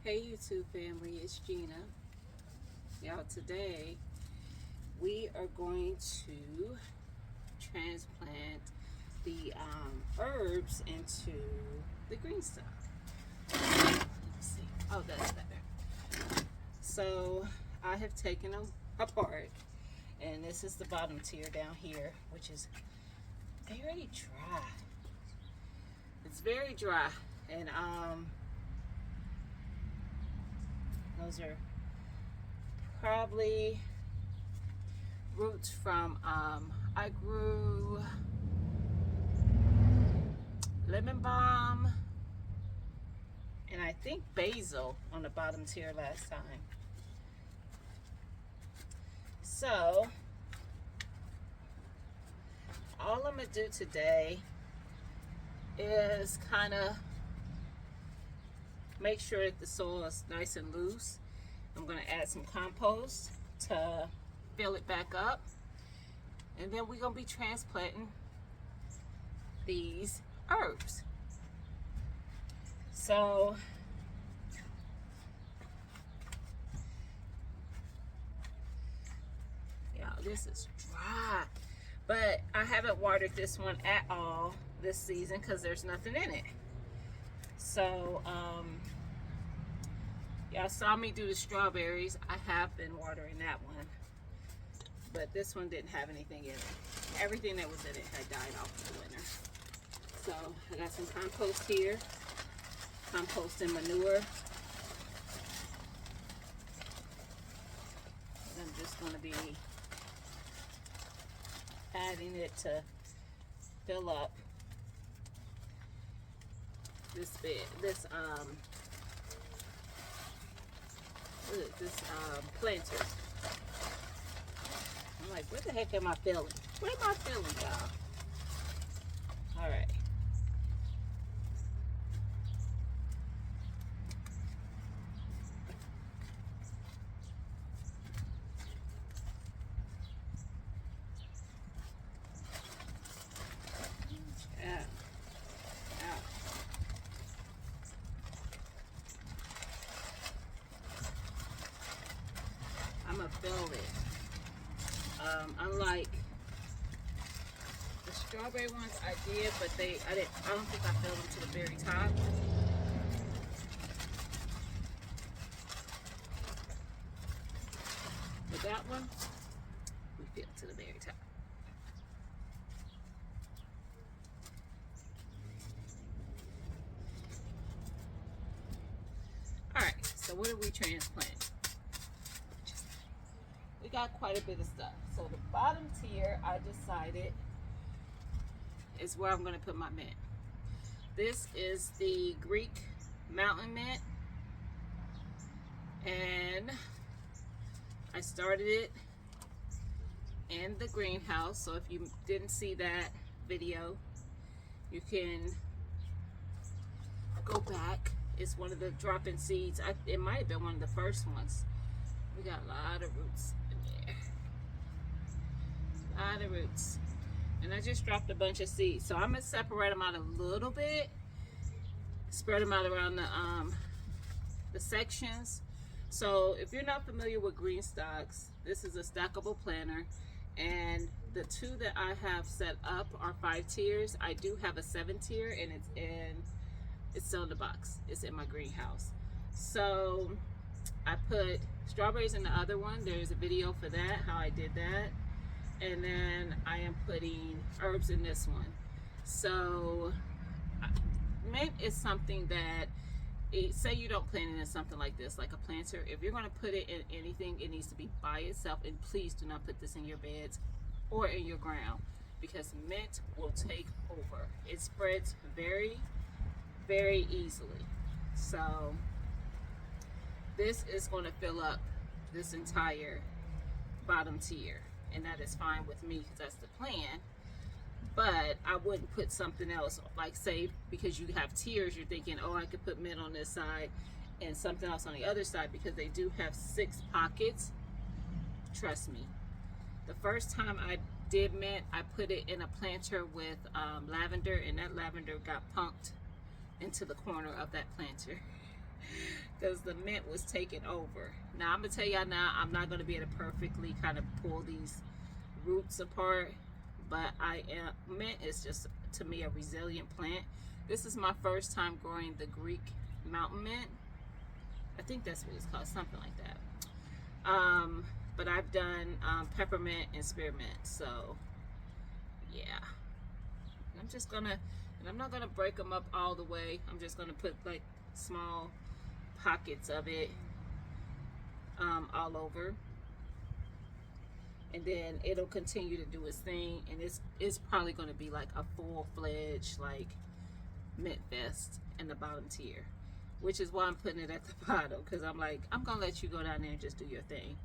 Hey YouTube family, it's Gina. Y'all, today we are going to transplant the herbs into the Greenstalk. Let's see. Oh, that's better. So I have taken them apart, and this is the bottom tier down here, which is very dry. It's very dry, and those are probably roots from I grew lemon balm and I think basil on the bottom tier last time. So all I'm gonna do today is kind of make sure that the soil is nice and loose. I'm going to add some compost to fill it back up, and then we're going to be transplanting these herbs. So yeah, this is dry, but I haven't watered this one at all this season because there's nothing in it. So y'all saw me do the strawberries. I have been watering that one, but this one didn't have anything in it. Everything that was in it had died off in the winter. So I got some compost here, compost and manure. And I'm just going to be adding it to fill up this bit, this planter. I'm like, where the heck am I filling? Where am I filling, y'all? All right. I'm gonna fill it. Unlike the strawberry ones I did, but I don't think I filled them to the very top. With that one, we fill to the very top. All right, so what are we transplanting? We got quite a bit of stuff. So the bottom tier, I decided, is where I'm going to put my mint. This is the Greek mountain mint, and I started it in the greenhouse. So if you didn't see that video, you can go back. It's one of the drop-in seeds. It might have been one of the first ones. We got a lot of roots in there. A lot of roots. And I just dropped a bunch of seeds. So I'm going to separate them out a little bit. Spread them out around the sections. So if you're not familiar with Greenstalks, this is a stackable planter. And the two that I have set up are 5 tiers. I do have a 7 tier, and it's still in the box. It's in my greenhouse. So I put strawberries in the other one. There's a video for that, how I did that. And then I am putting herbs in this one. So mint is something that, say you don't plant it in something like this, like a planter. If you're going to put it in anything, it needs to be by itself. And please do not put this in your beds or in your ground, because mint will take over. It spreads very, very easily. So this is going to fill up this entire bottom tier, and that is fine with me because that's the plan. But I wouldn't put something else, like say, because you have tiers, you're thinking, oh, I could put mint on this side and something else on the other side, because they do have 6 pockets. Trust me. The first time I did mint, I put it in a planter with lavender, and that lavender got punked into the corner of that planter. because the mint was taking over. Now I'm gonna tell y'all now, I'm not gonna be able to perfectly kind of pull these roots apart, but mint is just, to me, a resilient plant. This is my first time growing the Greek mountain mint. I think that's what it's called, something like that. But I've done peppermint and spearmint, so yeah. I'm just gonna, and I'm not gonna break them up all the way. I'm just gonna put like small pockets of it all over, and then it'll continue to do its thing, and it's probably gonna be like a full-fledged like mint fest in the bottom tier, which is why I'm putting it at the bottom, because I'm like, I'm gonna let you go down there and just do your thing.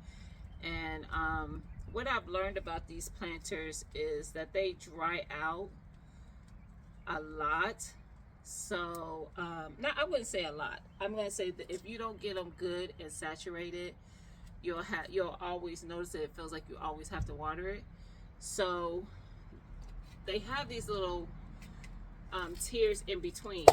And what I've learned about these planters is that they dry out a lot. So now, I wouldn't say a lot. I'm gonna say that if you don't get them good and saturated, you'll always notice that it feels like you always have to water it. So they have these little tiers in between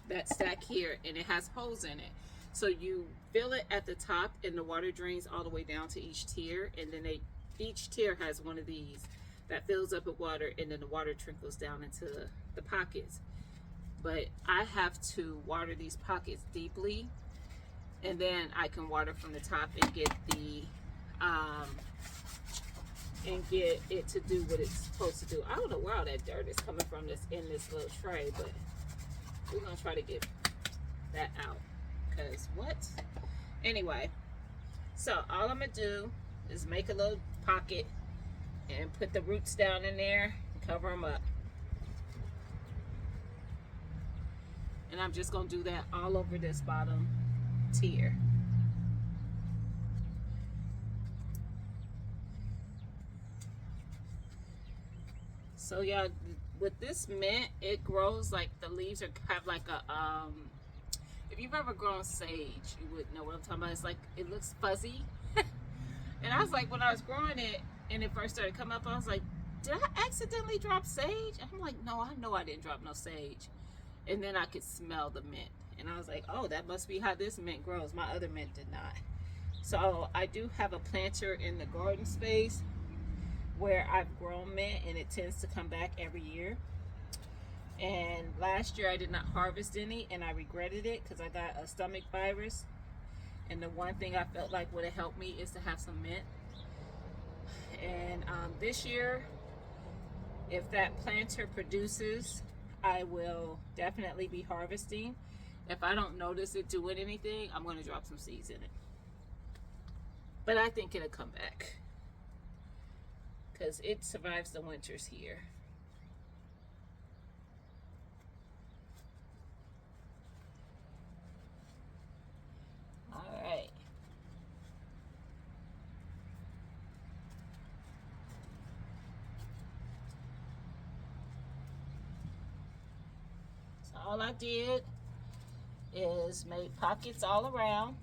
that stack here, and it has holes in it. So you fill it at the top, and the water drains all the way down to each tier, and then each tier has one of these that fills up with water, and then the water trickles down into the pockets. But I have to water these pockets deeply, and then I can water from the top and get it to do what it's supposed to do. I don't know where all that dirt is coming from in this little tray, but we're gonna try to get that out, because what? Anyway, so all I'm gonna do is make a little pocket and put the roots down in there and cover them up. And I'm just gonna do that all over this bottom tier. So yeah, with this mint, it grows like the leaves have like a if you've ever grown sage, you would know what I'm talking about. It's like, it looks fuzzy. And I was like, when I was growing it and it first started coming up, I was like, did I accidentally drop sage? And I'm like, no, I know I didn't drop no sage. And then I could smell the mint, and I was like, oh, that must be how this mint grows. My other mint did not. So I do have a planter in the garden space where I've grown mint, and it tends to come back every year. And last year I did not harvest any, and I regretted it because I got a stomach virus. And the one thing I felt like would have helped me is to have some mint. And this year, if that planter produces, I will definitely be harvesting. If I don't notice it doing anything, I'm going to drop some seeds in it. But I think it'll come back, because it survives the winters here. All right. So all I did is make pockets all around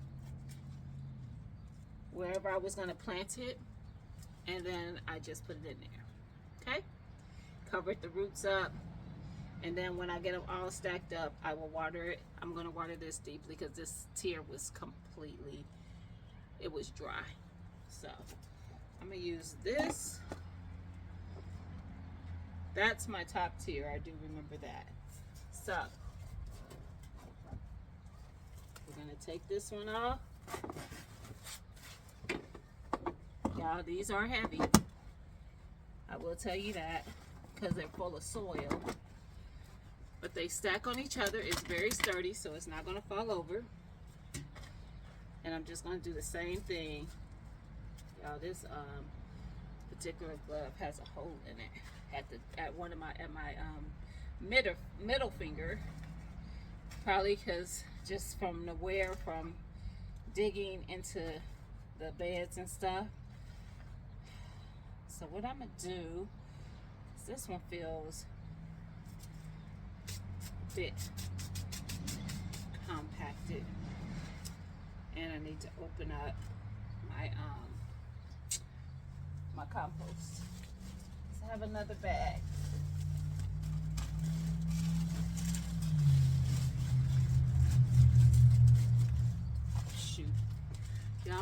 wherever I was going to plant it, and then I just put it in there. Okay, covered the roots up, and then when I get them all stacked up, I will water it. I'm going to water this deeply because this tier was completely, it was dry. So I'm going to use this. That's my top tier, I do remember that. So we're going to take this one off. Y'all, these are heavy. I will tell you that, because they're full of soil. But they stack on each other. It's very sturdy, so it's not going to fall over. And I'm just going to do the same thing. Y'all, this particular glove has a hole in it at my middle finger. Probably because just from the wear from digging into the beds and stuff. So what I'm going to do is, this one feels a bit compacted, and I need to open up my compost. Let's have another bag.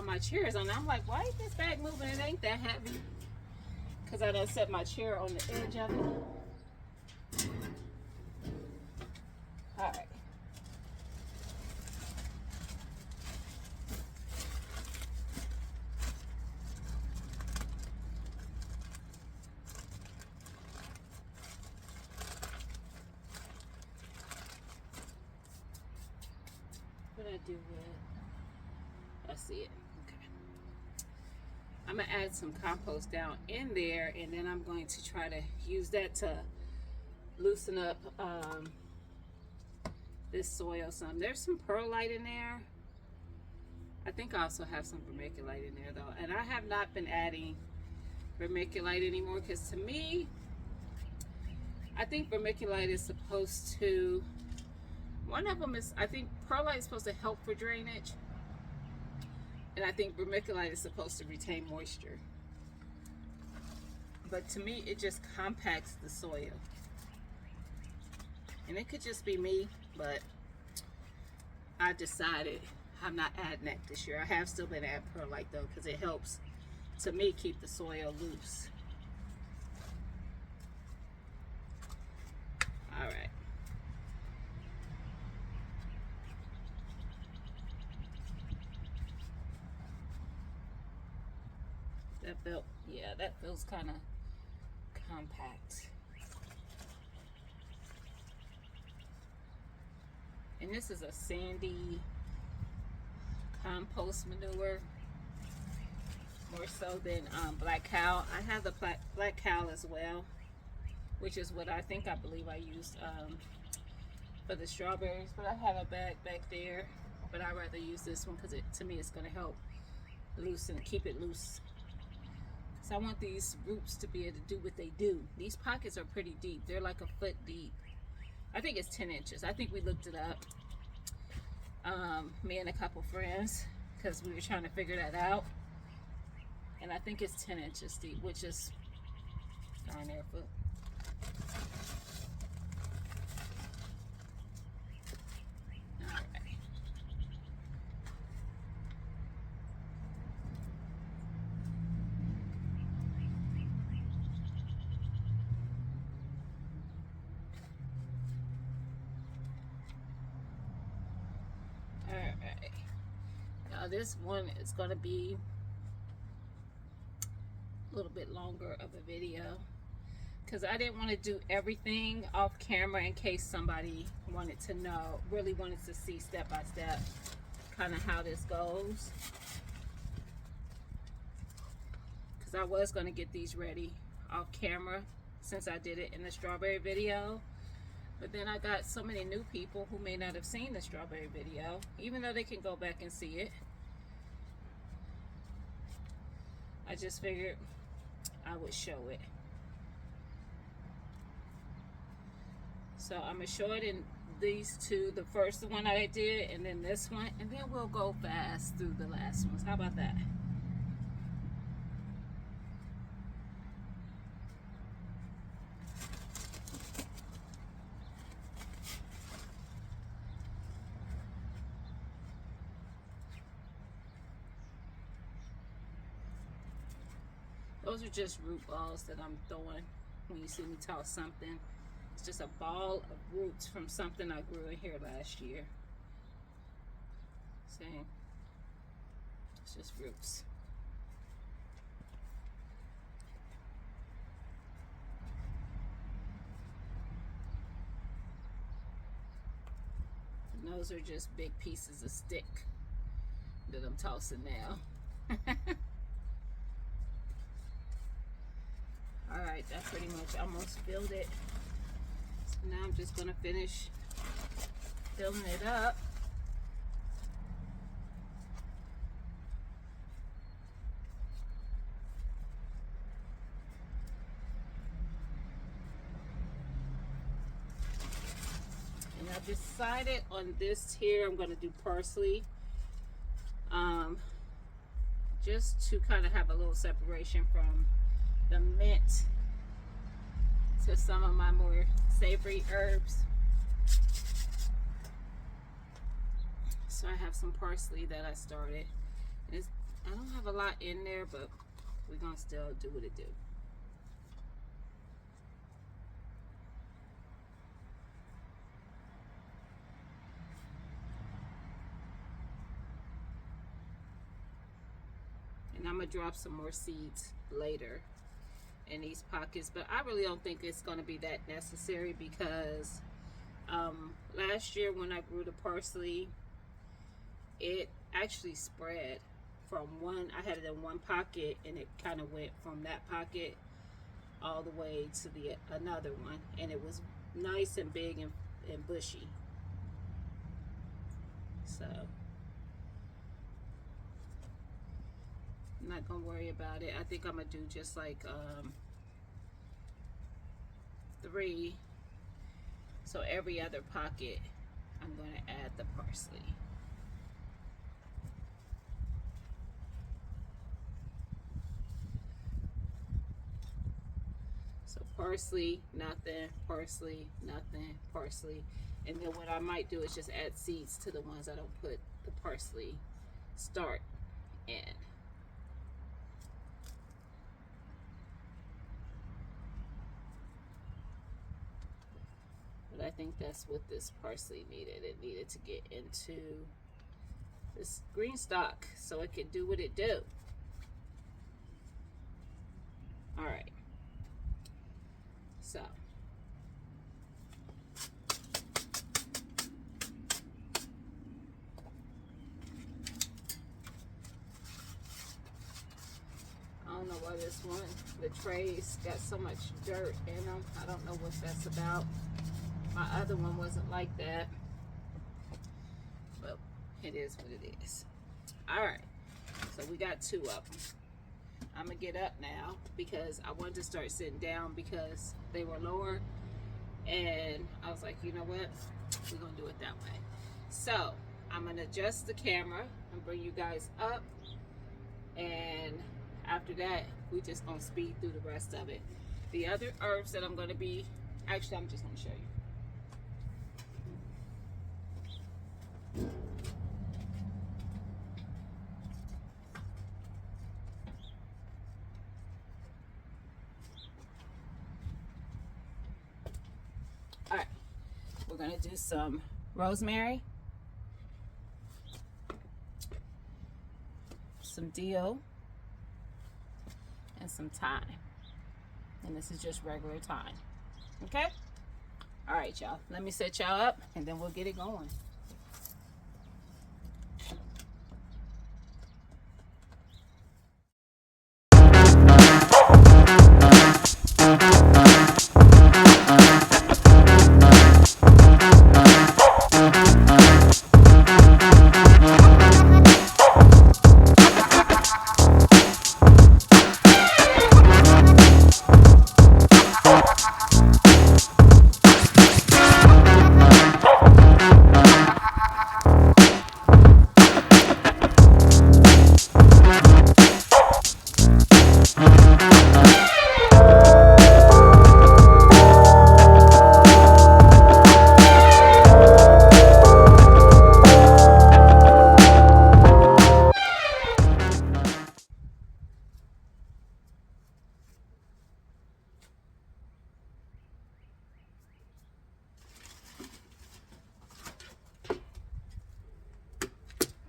my chair is on. I'm like, why is this bag moving? It ain't that heavy. Because I done set my chair on the edge of it. Alright. What I do with, I see it. Okay. I'm gonna add some compost down in there, and then I'm going to try to use that to loosen up this soil some. There's some perlite in there. I think I also have some vermiculite in there though, and I have not been adding vermiculite anymore because to me, I think vermiculite is supposed to, one of them is, I think perlite is supposed to help for drainage, and I think vermiculite is supposed to retain moisture. But to me, it just compacts the soil. And it could just be me, but I decided I'm not adding that this year. I have still been adding perlite though, because it helps, to me, keep the soil loose. All right. That felt, yeah, that feels kind of compact. And this is a sandy compost manure, more so than black cow. I have the black cow as well, which is what I believe I used for the strawberries, but I have a bag back there, but I'd rather use this one because to me it's going to help loosen, keep it loose. So I want these roots to be able to do what they do. These pockets are pretty deep. They're like a foot deep. I think it's 10 inches. I think we looked it up. Me and a couple friends, because we were trying to figure that out. And I think it's 10 inches deep, which is darn near a foot. Alright. Now this one is going to be a little bit longer of a video because I didn't want to do everything off camera in case somebody wanted to know, really wanted to see step by step kind of how this goes, because I was going to get these ready off camera since I did it in the strawberry video. But then I got so many new people who may not have seen the strawberry video, even though they can go back and see it. I just figured I would show it. So I'm going to show it in these two, the first one I did, and then this one, and then we'll go fast through the last ones. How about that? Those are just root balls that I'm throwing when you see me toss something. It's just a ball of roots from something I grew in here last year. See? It's just roots. And those are just big pieces of stick that I'm tossing now. Alright, that pretty much almost filled it. So now I'm just going to finish filling it up. And I've decided on this here, I'm going to do parsley. Just to kind of have a little separation from the mint to some of my more savory herbs. So I have some parsley that I started. I don't have a lot in there, but we're gonna still do what it do. And I'm gonna drop some more seeds later in these pockets, but I really don't think it's gonna be that necessary because last year when I grew the parsley, it actually spread from one, I had it in one pocket, and it kind of went from that pocket all the way to the another one, and it was nice and big and bushy. So I'm not gonna worry about it. I think I'm gonna do just like 3. So every other pocket I'm gonna add the parsley. So parsley, nothing, parsley, nothing, parsley. And then what I might do is just add seeds to the ones I don't put the parsley start in. But I think that's what this parsley needed. It needed to get into this green stock so it can do what it do. All right. So I don't know why this one, the trays got so much dirt in them. I don't know what that's about. My other one wasn't like that, but it is what it is. All right, so we got 2 of them. I'm gonna get up now because I wanted to start sitting down because they were lower, and I was like, you know what, we're gonna do it that way. So I'm gonna adjust the camera and bring you guys up, and after that we just gonna speed through the rest of it. The other herbs that I'm gonna be, actually I'm just gonna show you. All right, we're gonna do some rosemary, some dill, and some thyme. And this is just regular thyme. Okay? All right, y'all. Let me set y'all up, and then we'll get it going.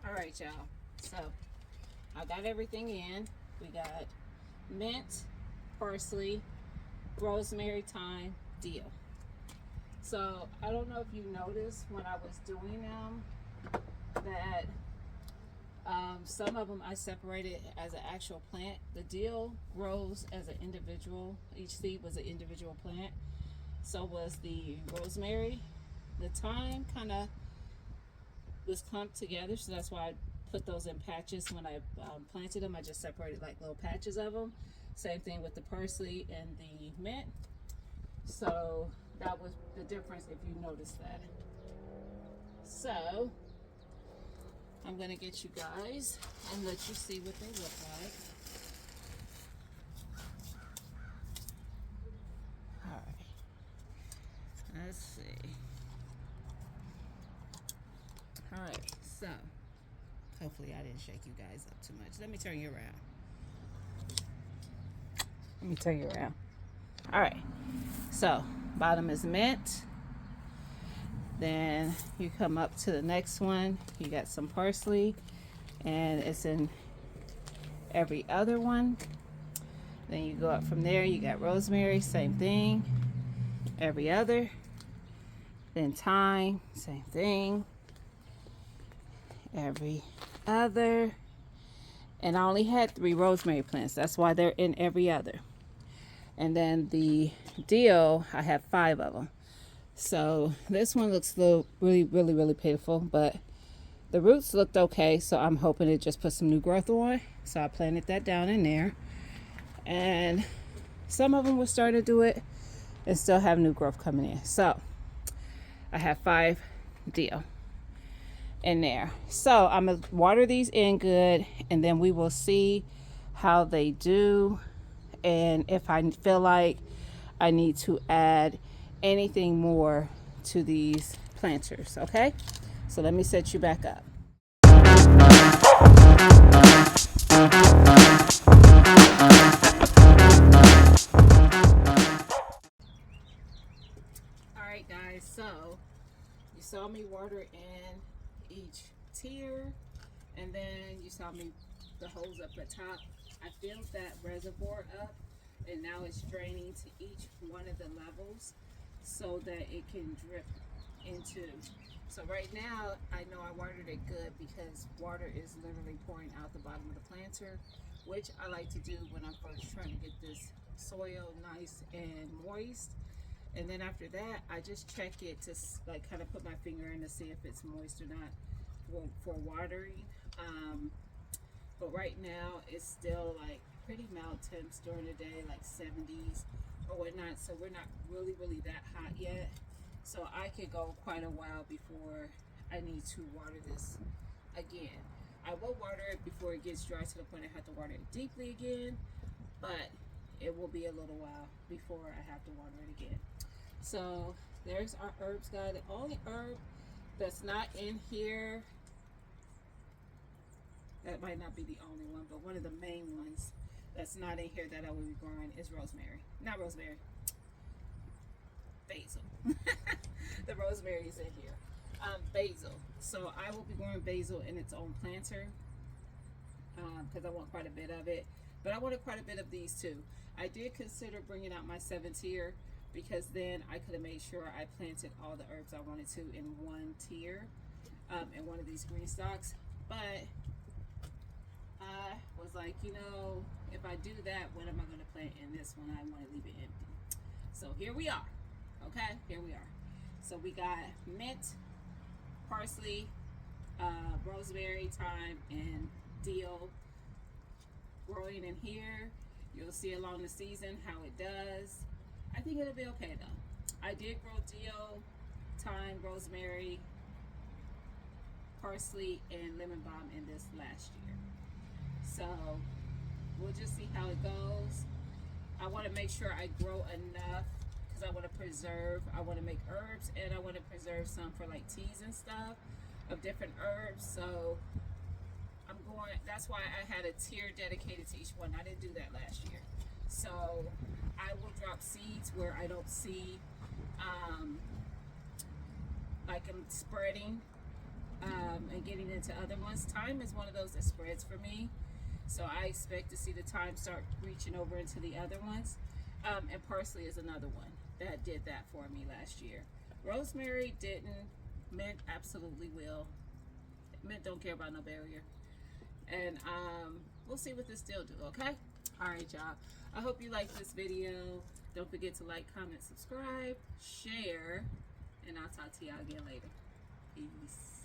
All right, y'all. So I got everything in. We got mint, parsley, rosemary, thyme, dill. So I don't know if you noticed when I was doing them that some of them I separated as an actual plant. The dill grows as an individual. Each seed was an individual plant. So was the rosemary. The thyme kind of was clumped together, so that's why I put those in patches. When I planted them, I just separated like little patches of them. Same thing with the parsley and the mint. So that was the difference, if you noticed that. So I'm gonna get you guys and let you see what they look like. All right, let's see. All right, so Hopefully I didn't shake you guys up too much. Let me turn you around. Let me turn you around. All right. So bottom is mint. Then you come up to the next one. You got some parsley, and it's in every other one. Then you go up from there. You got rosemary, same thing. Every other. Then thyme, same thing. Every other. And I only had 3 rosemary plants. That's why they're in every other. And then the dill, I have 5 of them. So this one looks a little really pitiful, but the roots looked okay. So I'm hoping it just put some new growth on. So I planted that down in there. And some of them will start to do it and still have new growth coming in. So I have 5 dill in there. So I'm gonna water these in good, and then we will see how they do, and if I feel like I need to add anything more to these planters. Okay, so let me set you back up. All right guys, so you saw me water in each tier, and then you saw me the hose up at top. I filled that reservoir up, and now it's draining to each one of the levels so that it can drip into. So right now I know I watered it good because water is literally pouring out the bottom of the planter, which I like to do when I'm first trying to get this soil nice and moist. And then after that, I just check it to like kind of put my finger in to see if it's moist or not for watering. But right now it's still like pretty mild temps during the day, like 70s or whatnot. So we're not really that hot yet. So I could go quite a while before I need to water this again. I will water it before it gets dry to the point I have to water it deeply again, but it will be a little while before I have to water it again. So there's our herbs guy. The only herb that's not in here, that might not be the only one, but one of the main ones that's not in here that I will be growing is rosemary. Not rosemary, basil. The rosemary is in here. Basil. So I will be growing basil in its own planter because I want quite a bit of it. But I wanted quite a bit of these too. I did consider bringing out my 7th tier because then I could have made sure I planted all the herbs I wanted to in one tier in one of these Greenstalks. But I was like, you know, if I do that, what am I going to plant in this one? I want to leave it empty. So here we are. Okay, here we are. So we got mint, parsley, rosemary, thyme, and dill growing in here. You'll see along the season how it does. I think it'll be okay though. I did grow dill, thyme, rosemary, parsley, and lemon balm in this last year. So we'll just see how it goes. I want to make sure I grow enough because I want to preserve. I want to make herbs, and I want to preserve some for like teas and stuff of different herbs. So I'm going, that's why I had a tier dedicated to each one. I didn't do that last year. So I will drop seeds where I don't see like I'm spreading and getting into other ones. Thyme is one of those that spreads for me. So I expect to see the thyme start reaching over into the other ones. And parsley is another one that did that for me last year. Rosemary didn't. Mint absolutely will. Mint don't care about no barrier. And we'll see what this still do, okay? All right, y'all. I hope you liked this video. Don't forget to like, comment, subscribe, share, and I'll talk to y'all again later. Peace.